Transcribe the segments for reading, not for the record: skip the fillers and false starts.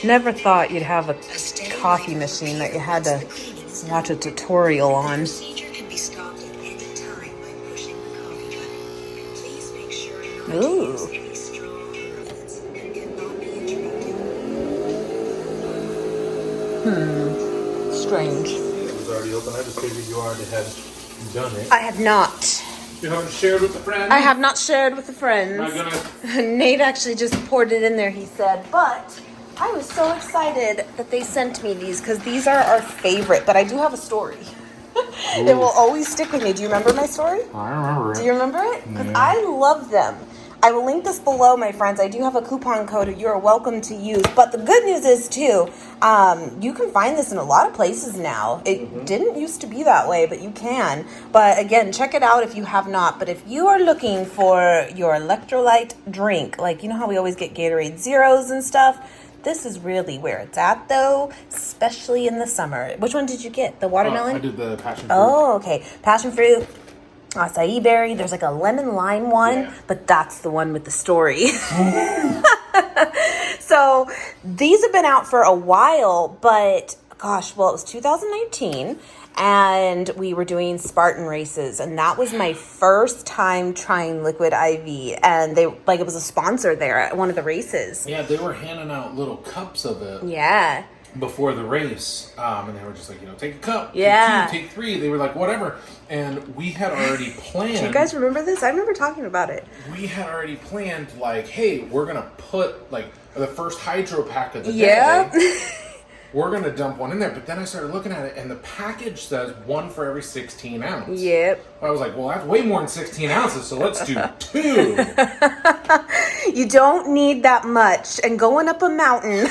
Never thought you'd have a coffee machine that you had to watch a tutorial on. Ooh. Strange. It was already open. I just figured you already had done it. I have not. You haven't shared with the friends? I have not shared with the friends. Am I gonna... Nate actually just poured it in there, he said. But I was so excited that they sent me these because these are our favorite. But I do have a story. It will always stick with me. Do you remember my story? I remember it. Do you remember it? Because I love them. I will link this below, my friends. I do have a coupon code you are welcome to use. But the good news is, too, you can find this in a lot of places now. It didn't used to be that way, but you can. But, again, check it out if you have not. But if you are looking for your electrolyte drink, like, you know how we always get Gatorade Zeros and stuff? This is really where it's at, though, especially in the summer. Which one did you get? The watermelon? I did the passion fruit. Oh, okay. Passion fruit. Acai berry. There's like a lemon lime one, but that's the one with the story. So these have been out for a while, but gosh, well, it was 2019 and we were doing Spartan races, and that was my first time trying liquid IV, and they like it was a sponsor there at one of the races. Yeah, they were handing out little cups of it. Yeah. Before the race, and they were just like, take a cup, yeah, take 2, take 3. They were like, whatever. And we had already planned. Do you guys remember this? I remember talking about it. We had already planned, like, hey, we're gonna put like the first hydro pack of the day. We're gonna dump one in there. But then I started looking at it, and the package says 1 for every 16 ounce. Yep. I was like, well, that's way more than 16 ounces, so let's do 2. You don't need that much. And going up a mountain.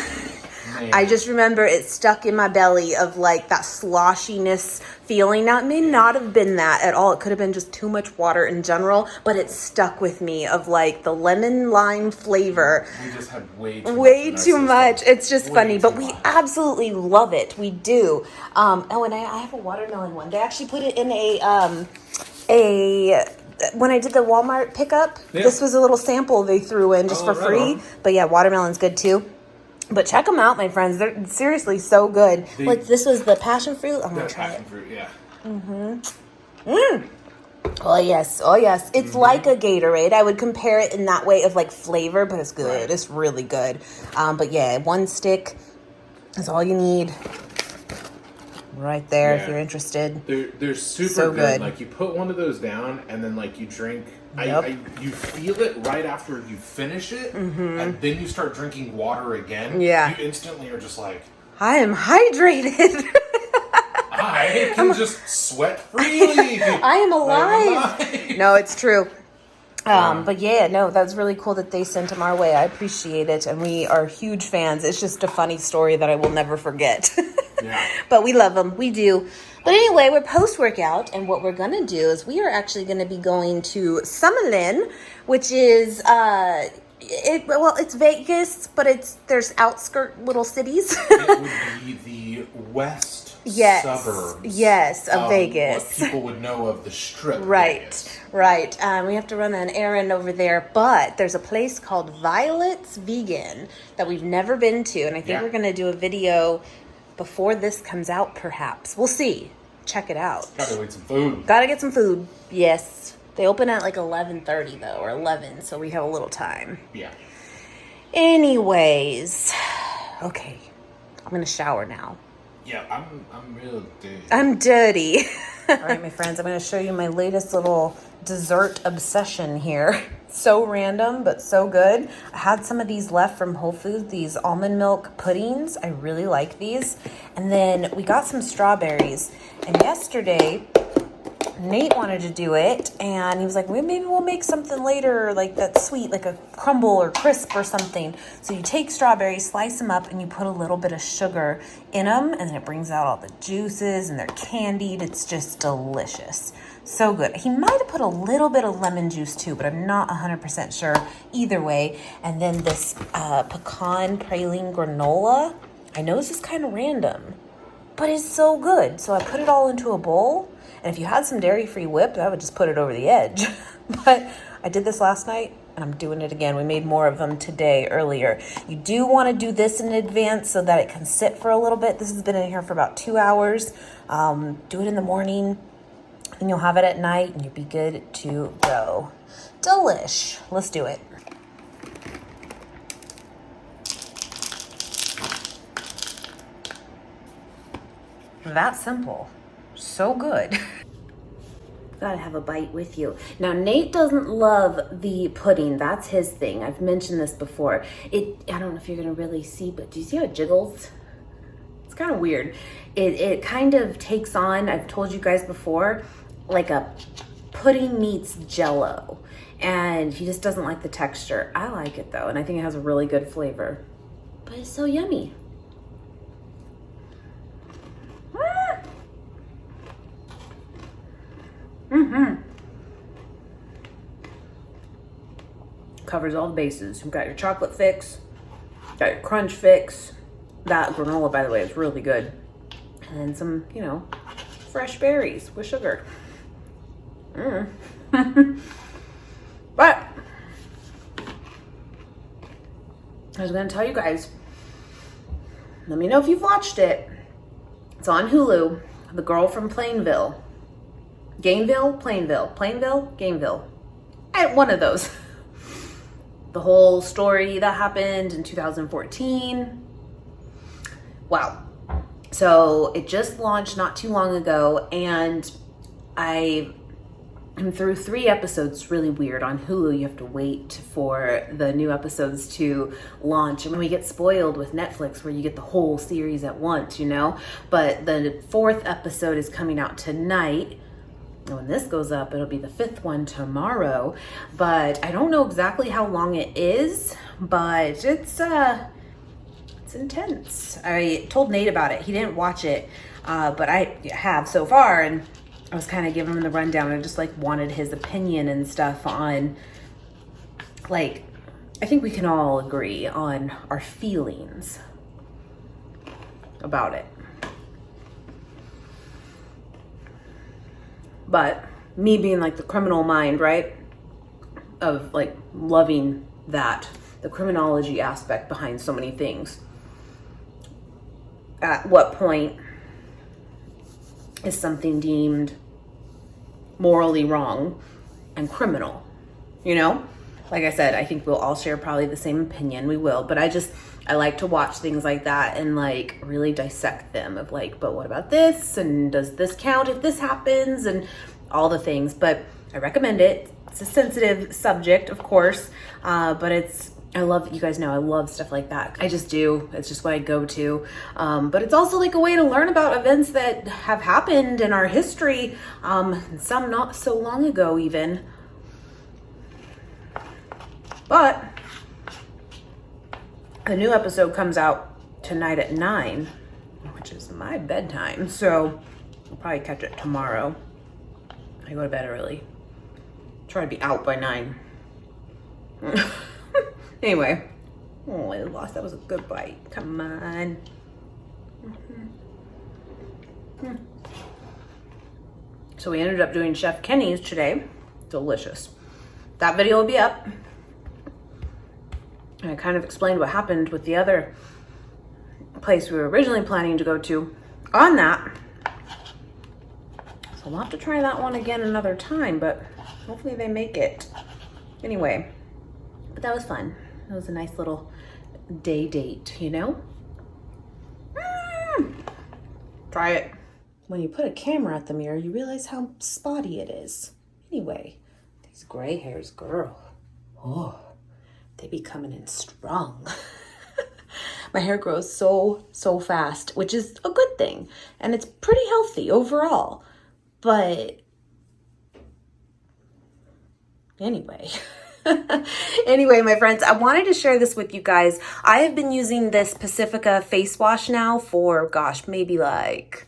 I just remember it stuck in my belly of like that sloshiness feeling. Now, it may not have been that at all. It could have been just too much water in general, but it stuck with me of like the lemon lime flavor. We just had way too much. It's just funny, but we absolutely love it. We do. Oh, and I have a watermelon one. They actually put it in when I did the Walmart pickup, this was a little sample they threw in just for free. But yeah, watermelon's good too. But check them out, my friends. They're seriously so good. Like, this was the passion fruit. I'm going to try it. Fruit, yeah. Oh, yes. Oh, yes. It's like a Gatorade. I would compare it in that way of, like, flavor, but it's good. Right. It's really good. But, yeah, 1 stick is all you need. Right there, if you're interested. They're super good. Like, you put one of those down, and then, like, you drink... you feel it right after you finish it, and then you start drinking water again. Yeah. You instantly are just like... I am hydrated. I can just sweat freely. I am alive. No, it's true. But yeah, no, that's really cool that they sent them our way. I appreciate it, and we are huge fans. It's just a funny story that I will never forget. But we love them. We do. But anyway, we're post-workout, and what we're going to do is we are actually going to be going to Summerlin, which is, it's Vegas, but there's outskirt little cities. It would be the west suburbs of Vegas. What people would know of the Strip. Right. We have to run an errand over there, but there's a place called Violet's Vegan that we've never been to, and I think we're going to do a video before this comes out, perhaps. We'll see. Check it out. Gotta get some food. Gotta get some food. Yes. They open at like 11:30 though, or 11, so we have a little time. Yeah. Anyways, okay. I'm gonna shower now. Yeah, I'm real dirty. I'm dirty. All right, my friends, I'm gonna show you my latest little dessert obsession here. So random, but so good. I had some of these left from Whole Foods, these almond milk puddings. I really like these. And then we got some strawberries. And yesterday, Nate wanted to do it, and he was like, well, maybe we'll make something later, like that's sweet, like a crumble or crisp or something. So you take strawberries, slice them up, and you put a little bit of sugar in them, and then it brings out all the juices, and they're candied. It's just delicious. So good. He might have put a little bit of lemon juice too, but I'm not 100% sure. Either way. And then this pecan praline granola. I know this is kind of random, but it's so good. So I put it all into a bowl. And if you had some dairy-free whip, I would just put it over the edge. But I did this last night. and I'm doing it again. We made more of them today, earlier. You do want to do this in advance so that it can sit for a little bit. This has been in here for about 2 hours. Do it in the morning, and you'll have it at night, and you'll be good to go. Delish. Let's do it. That simple. So good. Gotta have a bite with you. Now, Nate doesn't love the pudding. That's his thing. I've mentioned this before. I don't know if you're gonna really see, but do you see how it jiggles? It's kind of weird. It kind of takes on, I've told you guys before, like a pudding meets Jell-O. And he just doesn't like the texture. I like it though, and I think it has a really good flavor. But it's so yummy. Covers all the bases. You've got your chocolate fix, got your crunch fix. That granola, by the way, is really good. And then some, you know, fresh berries with sugar. But I was going to tell you guys, let me know if you've watched it. It's on Hulu. The Girl from Plainville. Gameville? Plainville. Plainville? Gameville. One of those. The whole story that happened in 2014. Wow. So it just launched not too long ago, and I'm through 3 episodes. It's really weird. On Hulu, you have to wait for the new episodes to launch. And we get spoiled with Netflix where you get the whole series at once, you know? But the 4th episode is coming out tonight. When this goes up, it'll be the 5th one tomorrow. But I don't know exactly how long it is, but it's intense. I told Nate about it. He didn't watch it, but I have so far, and I was kind of giving him the rundown. I just like wanted his opinion and stuff on, like, I think we can all agree on our feelings about it. But me being like the criminal mind, right? Of like loving that, the criminology aspect behind so many things. At what point is something deemed morally wrong and criminal? You know? Like I said, I think we'll all share probably the same opinion. We will. But I like to watch things like that and like really dissect them of like, but what about this? And does this count if this happens? And all the things. But I recommend it. It's a sensitive subject, of course. But I love, you guys know I love stuff like that. I just do. It's just what I go to. But it's also like a way to learn about events that have happened in our history. Some not so long ago even. But the new episode comes out tonight at 9, which is my bedtime. So I'll probably catch it tomorrow. I go to bed early. Try to be out by 9. Anyway. Oh, I lost. That was a good bite. Come on. So we ended up doing Chef Kenny's today. Delicious. That video will be up. And I kind of explained what happened with the other place we were originally planning to go to on that. So we'll have to try that one again another time, but hopefully they make it. Anyway, but that was fun. It was a nice little day date, you know? Try it. When you put a camera at the mirror, you realize how spotty it is. Anyway, these gray hairs, girl. Oh. They be coming in strong. My hair grows so fast, which is a good thing. And it's pretty healthy overall. But anyway. Anyway, my friends, I wanted to share this with you guys. I have been using this Pacifica face wash now for, gosh, maybe like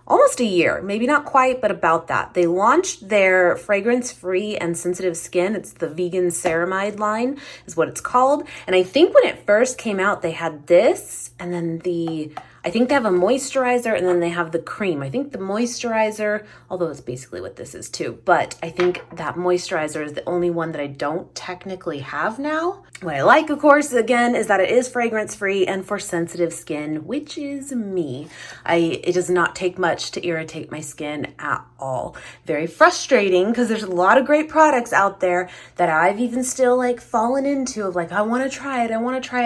almost a year, maybe not quite, but about that. They launched their fragrance-free and sensitive skin. It's the vegan ceramide line is what it's called. And I think when it first came out, they had this and then the I think they have a moisturizer and then they have the cream. I think the moisturizer, although it's basically what this is too, but I think that moisturizer is the only one that I don't technically have now. What I like, of course, again, is that it is fragrance free and for sensitive skin, which is me. It does not take much to irritate my skin at all. Very frustrating because there's a lot of great products out there that I've even still like fallen into of like, I want to try it.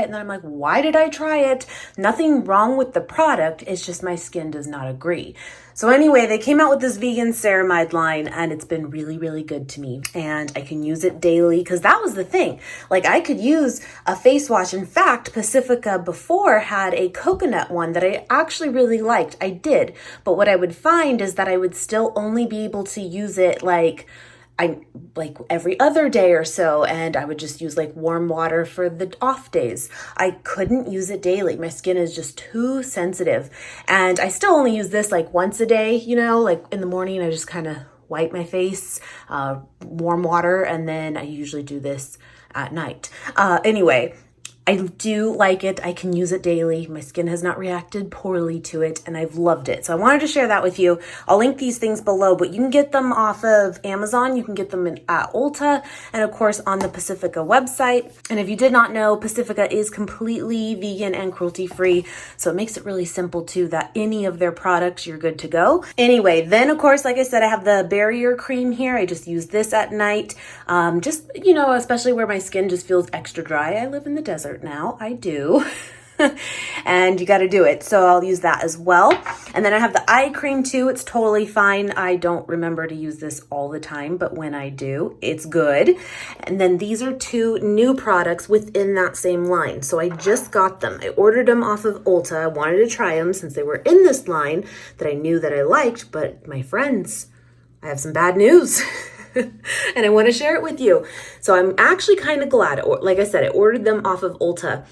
And then I'm like, why did I try it? Nothing wrong with the product. It's just my skin does not agree. So anyway, they came out with this vegan ceramide line and it's been really, really good to me. And I can use it daily because that was the thing. Like I could use a face wash. In fact, Pacifica before had a coconut one that I actually really liked. I did. But what I would find is that I would still only be able to use it like every other day or so, and I would just use like warm water for the off days. I couldn't use it daily. My skin is just too sensitive. And I still only use this like once a day, you know, like in the morning I just kind of wipe my face, warm water, and then I usually do this at night. Anyway, I do like it. I can use it daily. My skin has not reacted poorly to it and I've loved it. So I wanted to share that with you. I'll link these things below, but you can get them off of Amazon. You can get them at Ulta and of course on the Pacifica website. And if you did not know, Pacifica is completely vegan and cruelty free. So it makes it really simple too that any of their products, you're good to go. Anyway, then of course, like I said, I have the barrier cream here. I just use this at night. Just, you know, especially where my skin just feels extra dry. I live in the desert now. I do. And you got to do it. So I'll use that as well. And then I have the eye cream too. It's totally fine. I don't remember to use this all the time, but when I do, it's good. And then these are two new products within that same line. So I just got them. I ordered them off of Ulta. I wanted to try them since they were in this line that I knew that I liked, but my friends, I have some bad news. And I want to share it with you. So I'm actually kind of glad. Like I said, I ordered them off of Ulta.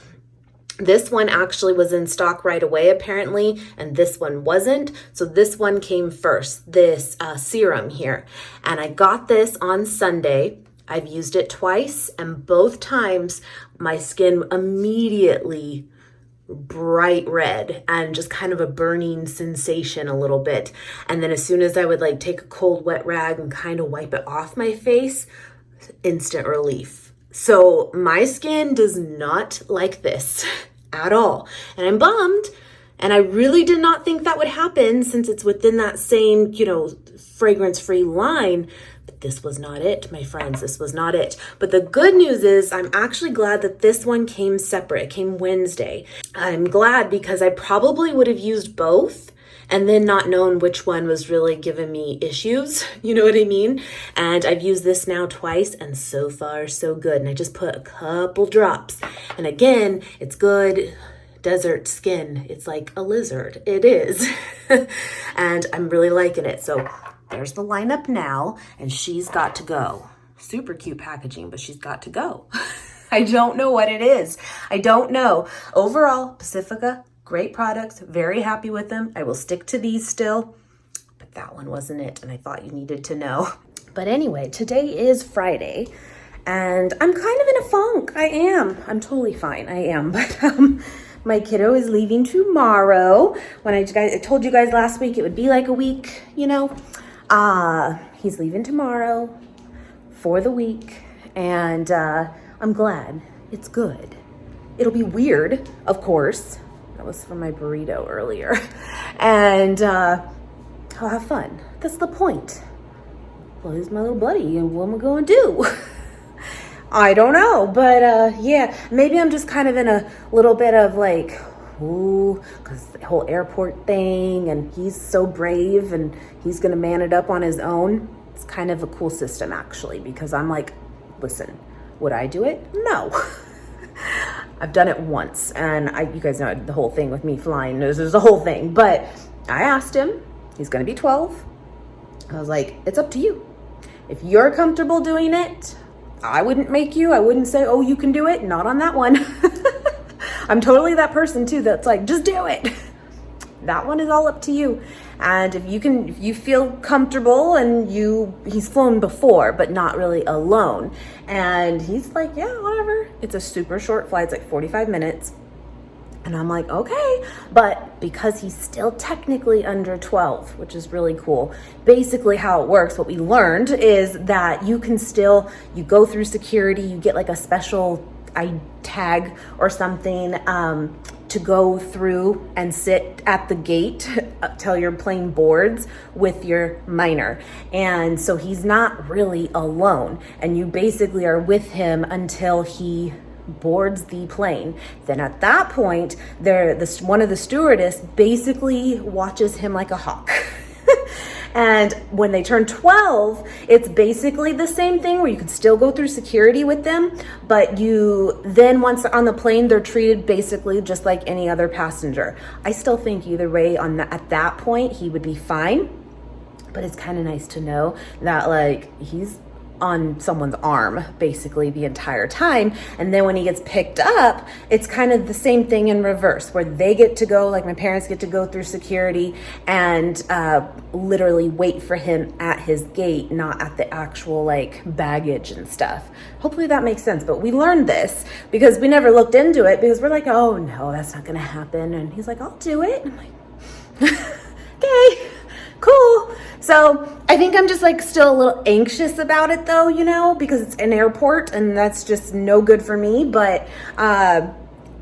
This one actually was in stock right away, apparently, and this one wasn't. So this one came first, this serum here. And I got this on Sunday. I've used it twice, and both times my skin immediately bright red and just kind of a burning sensation a little bit. And then as soon as I would like take a cold wet rag and kind of wipe it off my face, instant relief. So my skin does not like this at all. And I'm bummed. And I really did not think that would happen since it's within that same, you know, fragrance-free line. But this was not it, my friends. This was not it. But the good news is I'm actually glad that this one came separate. It came Wednesday. I'm glad because I probably would have used both and then not known which one was really giving me issues. You know what I mean? And I've used this now twice and so far so good. And I just put a couple drops. And again, it's good. Desert skin. It's like a lizard. It is. And I'm really liking it. So there's the lineup now, and she's got to go. Super cute packaging, but she's got to go. I don't know what it is. I don't know. Overall, Pacifica, great products. Very happy with them. I will stick to these still, but that one wasn't it, and I thought you needed to know. But anyway, today is Friday, and I'm kind of in a funk. I am. I'm totally fine. I am, but my kiddo is leaving tomorrow. When I told you guys last week it would be like a week, you know. He's leaving tomorrow for the week, and I'm glad. It's good. It'll be weird, of course. That was from my burrito earlier. And I'll have fun. That's the point. Well, he's my little buddy, and what am I going to do? I don't know, but yeah, maybe I'm just kind of in a little bit of like, ooh, because the whole airport thing, and he's so brave, and he's going to man it up on his own. It's kind of a cool system, actually, because I'm like, listen, would I do it? No. I've done it once, and you guys know the whole thing with me flying. There's a whole thing, but I asked him, he's going to be 12. I was like, it's up to you. If you're comfortable doing it, I wouldn't make you. I wouldn't say, oh, you can do it. Not on that one. I'm totally that person too that's like, just do it. That one is all up to you. And if you feel comfortable, and he's flown before, but not really alone. And he's like, yeah, whatever. It's a super short flight. It's like 45 minutes. And I'm like, okay, but because he's still technically under 12, which is really cool. Basically how it works, what we learned is that you can still, you go through security, you get like a special tag or something to go through and sit at the gate till you're playing boards with your minor. And so he's not really alone. And you basically are with him until he boards the plane. Then at that point, one of the stewardess basically watches him like a hawk. And when they turn 12, it's basically the same thing where you can still go through security with them, but once they're on the plane, they're treated basically just like any other passenger. I still think either way at that point, he would be fine, but it's kind of nice to know that like he's on someone's arm basically the entire time. And then when he gets picked up, it's kind of the same thing in reverse, where they get to go, like my parents get to go through security and literally wait for him at his gate, not at the actual like baggage and stuff. Hopefully that makes sense. But we learned this because we never looked into it, because we're like, oh no, that's not gonna happen. And he's like, I'll do it. And I'm like, okay, cool. So I think I'm just like still a little anxious about it though, because it's an airport and that's just no good for me. But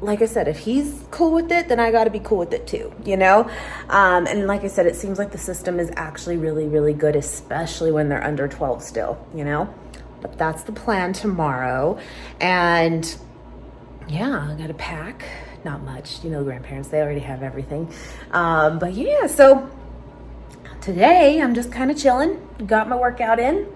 like I said, if he's cool with it, then I got to be cool with it too, And like I said, it seems like the system is actually really, really good, especially when they're under 12 still, But that's the plan tomorrow. And yeah, I got to pack. Not much, grandparents, they already have everything. But yeah, so today, I'm just kind of chilling, got my workout in,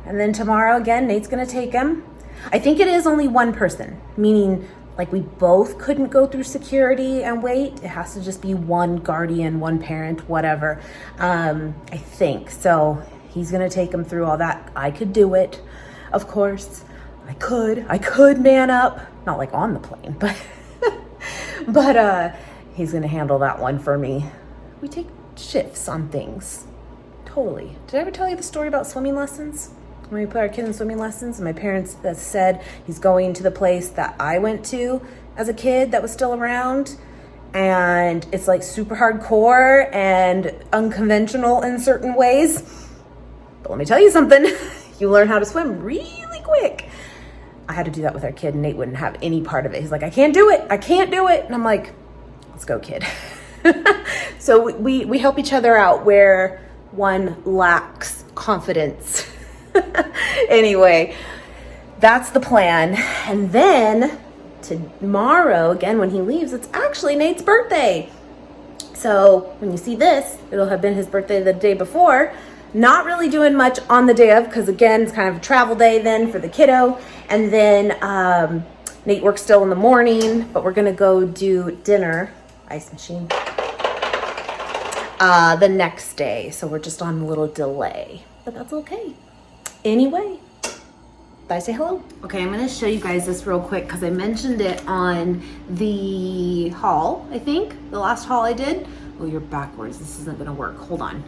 and then tomorrow again, Nate's gonna take him. I think it is only one person, meaning like we both couldn't go through security and wait. It has to just be one guardian, one parent, whatever, I think. So he's gonna take him through all that. I could do it, of course. I could man up, not like on the plane, but, but he's gonna handle that one for me. We take shifts on things. Totally. Did I ever tell you the story about swimming lessons? When we put our kids in swimming lessons, and my parents said he's going to the place that I went to as a kid that was still around, and it's like super hardcore and unconventional in certain ways. But let me tell you something, you learn how to swim really quick. I had to do that with our kid, and Nate wouldn't have any part of it. He's like, I can't do it. And I'm like, let's go, kid. So we help each other out where one lacks confidence. Anyway, that's the plan. And then tomorrow, again, when he leaves, it's actually Nate's birthday. So when you see this, it'll have been his birthday the day before. Not really doing much on the day of, because again, it's kind of a travel day then for the kiddo. And then Nate works still in the morning, but we're gonna go do dinner, ice machine, the next day. So we're just on a little delay, but that's okay. Anyway, bye, say hello. Okay, I'm gonna show you guys this real quick because I mentioned it on the haul, I think, the last haul I did. Oh, you're backwards, this isn't gonna work, hold on.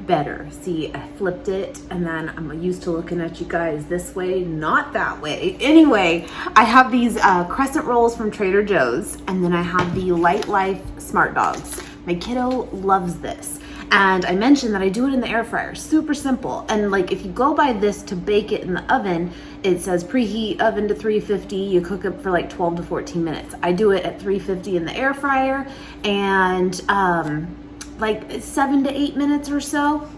Better, see, I flipped it, and then I'm used to looking at you guys this way, not that way. Anyway, I have these crescent rolls from Trader Joe's, and then I have the Light Life Smart Dogs. My kiddo loves this. And I mentioned that I do it in the air fryer, super simple. And like if you go by this to bake it in the oven, it says preheat oven to 350, you cook it for like 12 to 14 minutes. I do it at 350 in the air fryer, and like 7 to 8 minutes or so.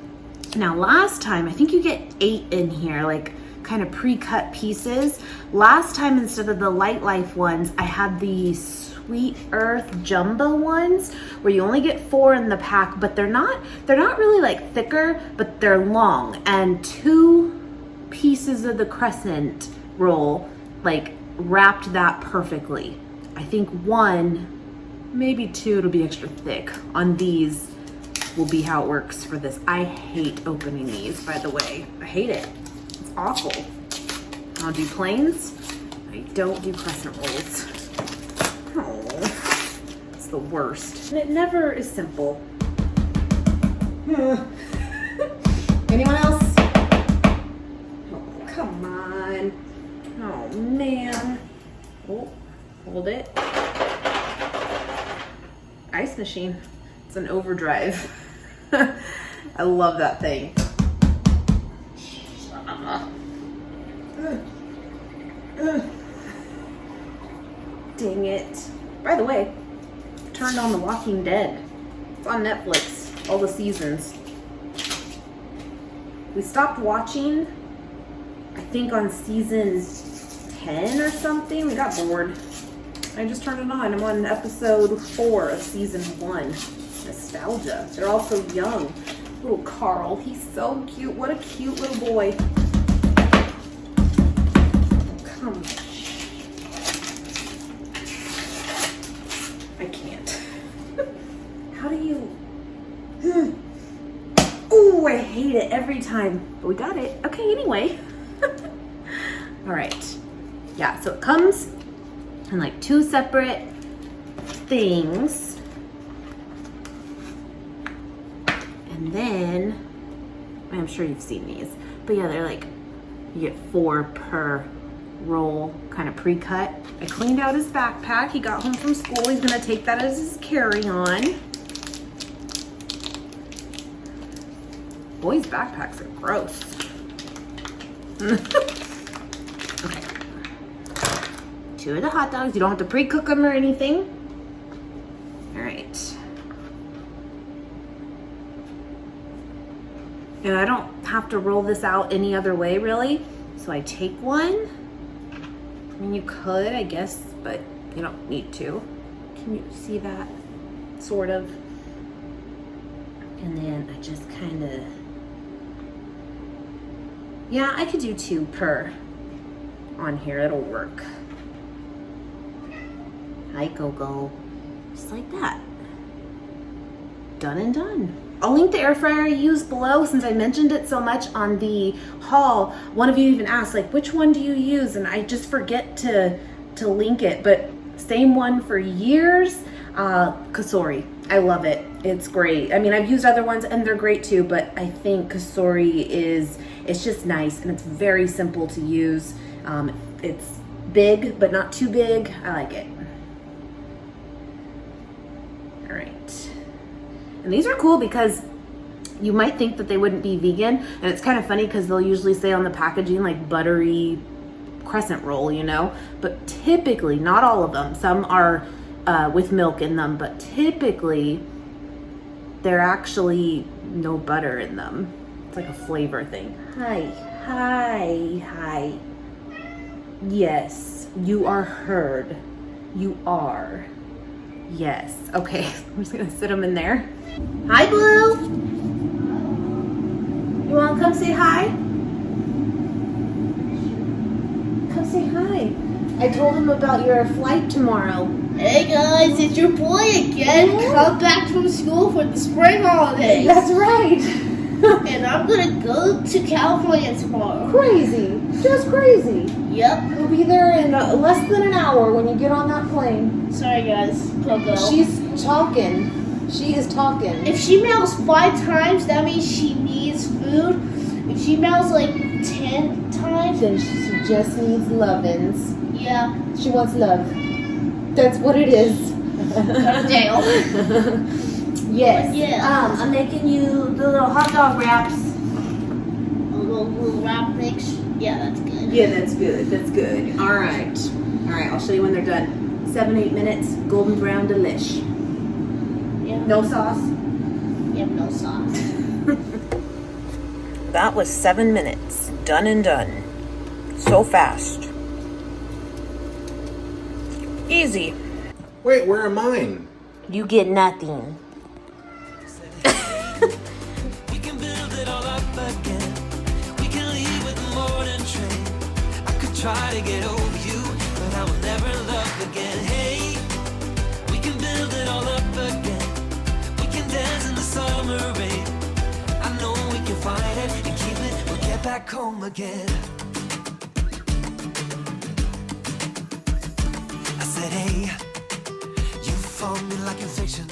Now last time, I think you get 8 in here, like kind of pre-cut pieces. Last time, instead of the Light Life ones, I had these Sweet Earth jumbo ones where you only get 4 in the pack, but they're not really like thicker, but they're long, and 2 pieces of the crescent roll like wrapped that perfectly. I think 1, maybe 2, it'll be extra thick. On these will be how it works for this. I hate opening these, by the way. I hate it. It's awful. I'll do plains. I don't do crescent rolls. Oh, it's the worst. And it never is simple. Anyone else? Oh, come on. Oh, man. Oh, hold it. ice machine. It's an overdrive. I love that thing. Dang it. By the way, turned on The Walking Dead. It's on Netflix, all the seasons. We stopped watching, I think on season 10 or something. We got bored. I just turned it on. I'm on episode 4 of season 1. Nostalgia. They're all so young. Little Carl, he's so cute. What a cute little boy. Come on. I can't. How do you... Ooh, I hate it every time. But we got it. Okay, anyway. All right. Yeah, so it comes in like 2 separate things. And then, I'm sure you've seen these. But yeah, they're like, you get 4 per roll, kind of pre-cut. I cleaned out his backpack. He got home from school. He's gonna take that as his carry-on. Boys' backpacks are gross. Okay. 2 of the hot dogs. You don't have to pre-cook them or anything. All right. And I don't have to roll this out any other way, really. So I take one. I mean, you could, I guess, but you don't need to. Can you see that? Sort of. And then I just kind of... Yeah, I could do 2 per on here. It'll work. Hi, Go-Go. Just like that. Done and done. I'll link the air fryer I use below since I mentioned it so much on the haul. One of you even asked, like, which one do you use? And I just forget to link it, but same one for years. Kasori. I love it. It's great. I mean, I've used other ones and they're great too, but I think Kasori it's just nice and it's very simple to use. It's big, but not too big. I like it. All right. And these are cool because you might think that they wouldn't be vegan. And it's kind of funny because they'll usually say on the packaging like buttery crescent roll, you know, but typically, not all of them. Some are with milk in them, but typically they're actually no butter in them. It's like a flavor thing. Hi. Yes, you are heard. You are. Yes. Okay, I'm just gonna sit them in there. Hi, Blue. You wanna come say hi? Come say hi. I told him about your flight tomorrow. Hey guys, it's your boy again. Yeah. Come back from school for the spring holidays. That's right. And I'm gonna go to California tomorrow. Crazy. Just crazy. Yep. We'll be there in less than an hour when you get on that plane. Sorry guys, Coco. She's talking. She is talking. If she mails 5 times, that means she needs food. If she mails like 10 times, then she just needs lovin's. Yeah. She wants love. That's what it is. Dale. Yes. Yeah. I'm making you the little hot dog wraps. A little wrap mix. Yeah, that's good. Yeah, that's good. That's good. All right. All right. I'll show you when they're done. 7-8 minutes. Golden brown delish. Yeah. No sauce. Yep, no sauce. That was 7 minutes. Done and done. So fast. Easy. Wait, where are mine? You get nothing. We can build it all up again. We can leave with the morning train. I could try to get over you, but I will never love again. Hey, we can build it all up again. We can dance in the summer rain. I know we can find it and keep it. We'll get back home again. I said, hey, you found me like infection.